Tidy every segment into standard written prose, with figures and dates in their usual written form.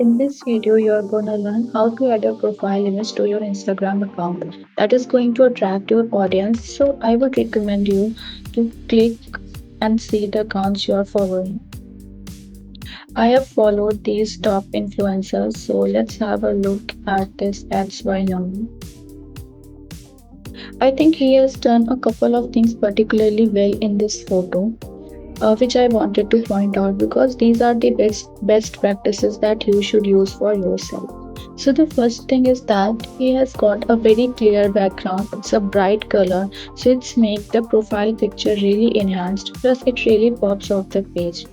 In this video, you're gonna learn how to add a profile image to your Instagram account that is going to attract your audience. So I would recommend you to click and see the accounts you're following. I have followed these top influencers, so let's have a look at this ads right now. I think he has done a couple of things particularly well in this photo, which I wanted to point out because these are the best practices that you should use for yourself. So the first thing is that he has got a very clear background. It's a bright color, so it's make the profile picture really enhanced. Plus, it really pops off the page.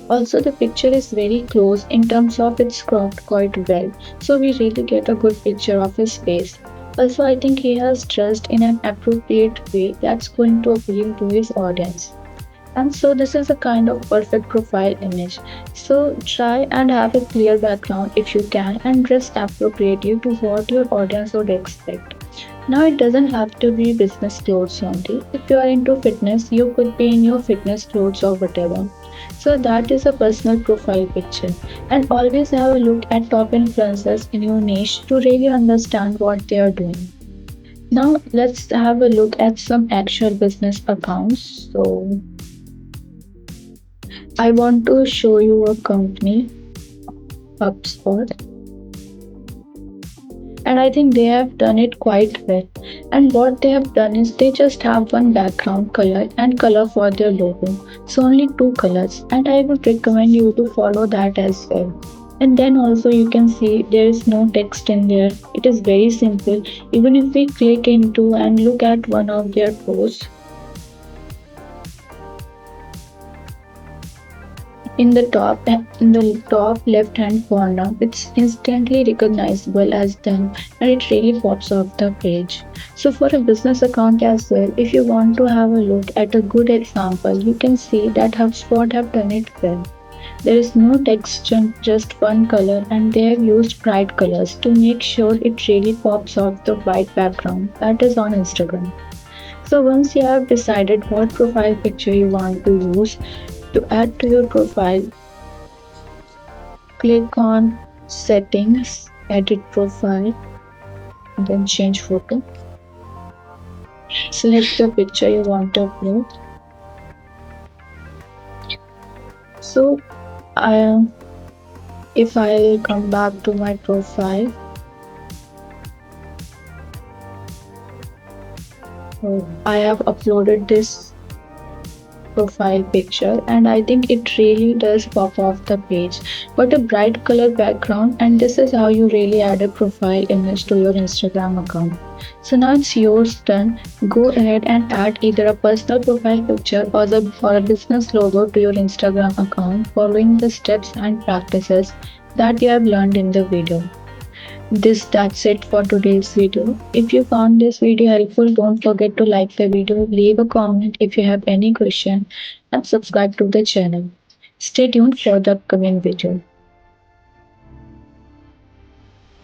Also, the picture is very close in terms of it's cropped quite well, so we really get a good picture of his face. Also, I think he has dressed in an appropriate way that's going to appeal to his audience. And so this is a kind of perfect profile image. So try and have a clear background if you can and dress appropriately to what your audience would expect. Now it doesn't have to be business clothes only. If you are into fitness, you could be in your fitness clothes or whatever. So that is a personal profile picture. And always have a look at top influencers in your niche to really understand what they are doing. Now let's have a look at some actual business accounts. So I want to show you a company, HubSpot, and I think they have done it quite well. And what they have done is they just have one background color and color for their logo. So only two colors, and I would recommend you to follow that as well. And then also you can see there is no text in there. It is very simple. Even if we click into and look at one of their posts, in the top left hand corner, it's instantly recognizable as them and it really pops off the page. So for a business account as well, if you want to have a look at a good example, you can see that HubSpot have done it well. There is no text, just one color, and they have used bright colors to make sure it really pops off the white background that is on Instagram. So once you have decided what profile picture you want to use to add to your profile, click on Settings, Edit Profile, and then Change Photo. Select the picture you want to upload. So, I, if I come back to my profile, I have uploaded this profile picture and I think it really does pop off the page. But a bright color background, and this is how you really add a profile image to your Instagram account. So now it's yours turn. Go ahead and add either a personal profile picture or a business logo to your Instagram account following the steps and practices that you have learned in the video. That's it for today's video. If you found this video helpful, don't forget to like the video, leave a comment if you have any question, and subscribe to the channel. Stay tuned for the upcoming video.